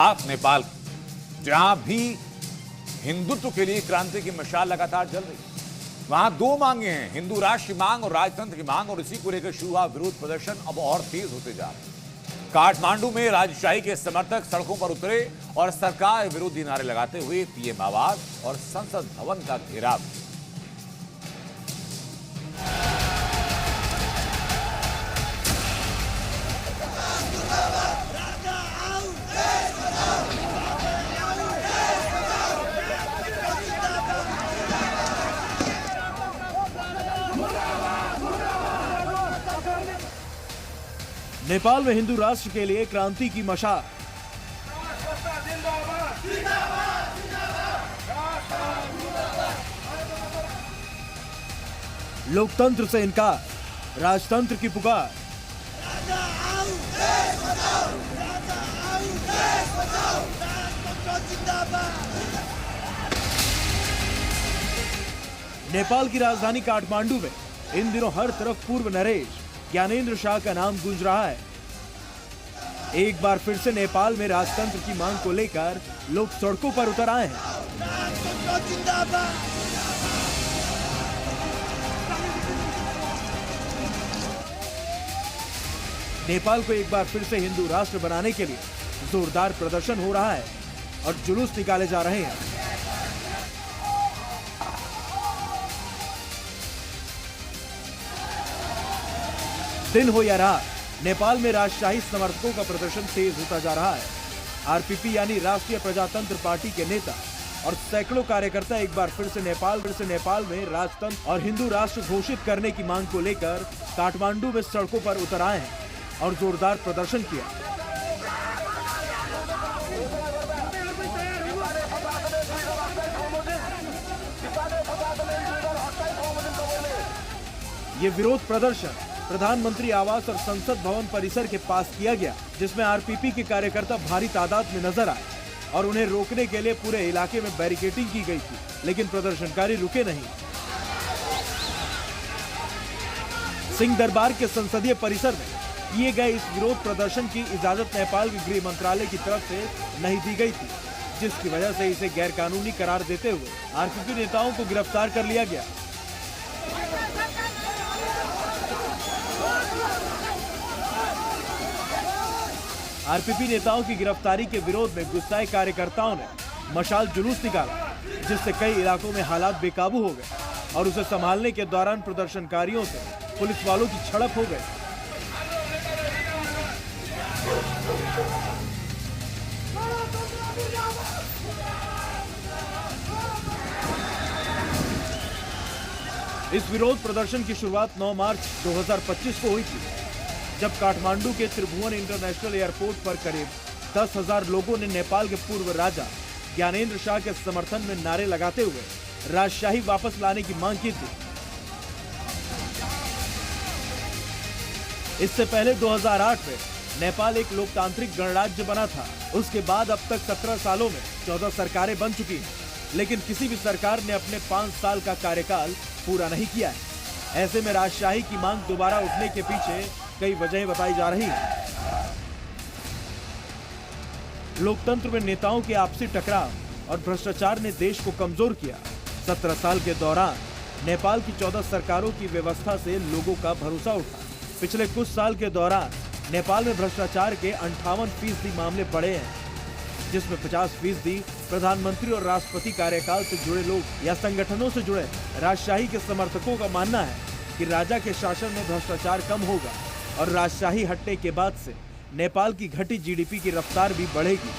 बात नेपाल की, जहां भी हिंदुत्व के लिए क्रांति की मशाल लगातार जल रही है। वहां दो मांगे हैं, हिंदू राष्ट्र की मांग और राजतंत्र की मांग, और इसी को लेकर शुरू हुआ विरोध प्रदर्शन अब और तेज होते जा रहे हैं। काठमांडू में राजशाही के समर्थक सड़कों पर उतरे और सरकार विरोधी नारे लगाते हुए पीएम आवास और संसद भवन का घेराव। नेपाल में हिंदू राष्ट्र के लिए क्रांति की मशाल। लोकतंत्र से इनकार, राजतंत्र की पुकार। नेपाल की राजधानी काठमांडू में इन दिनों हर तरफ पूर्व नरेश ज्ञानेंद्र शाह का नाम गूंज रहा है। एक बार फिर से नेपाल में राजतंत्र की मांग को लेकर लोग सड़कों पर उतर आए हैं। नेपाल को एक बार फिर से हिंदू राष्ट्र बनाने के लिए जोरदार प्रदर्शन हो रहा है और जुलूस निकाले जा रहे हैं। दिन हो या रात, नेपाल में राजशाही समर्थकों का प्रदर्शन तेज होता जा रहा है। आरपीपी यानी राष्ट्रीय प्रजातंत्र पार्टी के नेता और सैकड़ों कार्यकर्ता एक बार फिर से नेपाल में राजतंत्र और हिंदू राष्ट्र घोषित करने की मांग को लेकर काठमांडू में सड़कों पर उतर आए हैं और जोरदार प्रदर्शन किया। ये विरोध प्रदर्शन प्रधानमंत्री आवास और संसद भवन परिसर के पास किया गया, जिसमें आरपीपी के कार्यकर्ता भारी तादाद में नजर आए और उन्हें रोकने के लिए पूरे इलाके में बैरिकेडिंग की गई थी, लेकिन प्रदर्शनकारी रुके नहीं। सिंह दरबार के संसदीय परिसर में किए गए इस विरोध प्रदर्शन की इजाजत नेपाल के गृह मंत्रालय की तरफ से नहीं दी गई थी, जिसकी वजह से इसे गैर कानूनी करार देते हुए आरपीपी नेताओं को गिरफ्तार कर लिया गया। आरपीपी नेताओं की गिरफ्तारी के विरोध में गुस्साए कार्यकर्ताओं ने मशाल जुलूस निकाला, जिससे कई इलाकों में हालात बेकाबू हो गए और उसे संभालने के दौरान प्रदर्शनकारियों से पुलिस वालों की झड़प हो गई। इस विरोध प्रदर्शन की शुरुआत 9 मार्च 2025 को हुई थी, जब काठमांडू के त्रिभुवन इंटरनेशनल एयरपोर्ट पर करीब 10,000 लोगों ने नेपाल के पूर्व राजा ज्ञानेंद्र शाह के समर्थन में नारे लगाते हुए राजशाही वापस लाने की मांग की थी। इससे पहले 2008 में नेपाल एक लोकतांत्रिक गणराज्य बना था। उसके बाद अब तक 17 सालों में 14 सरकारें बन चुकी हैं, लेकिन किसी भी सरकार ने अपने 5 साल का कार्यकाल पूरा नहीं किया है। ऐसे में राजशाही की मांग दोबारा उठने के पीछे कई वजहें बताई जा रही हैं। लोकतंत्र में नेताओं के आपसी टकराव और भ्रष्टाचार ने देश को कमजोर किया। 17 साल के दौरान नेपाल की 14 सरकारों की व्यवस्था से लोगों का भरोसा उठा। पिछले कुछ साल के दौरान नेपाल में भ्रष्टाचार के 58% मामले बढ़े हैं, जिसमें 50% प्रधानमंत्री और राष्ट्रपति कार्यकाल से जुड़े लोग या संगठनों से जुड़े। राजशाही के समर्थकों का मानना है कि राजा के शासन में भ्रष्टाचार कम होगा और राजशाही हटने के बाद से नेपाल की घटी जीडीपी की रफ्तार भी बढ़ेगी।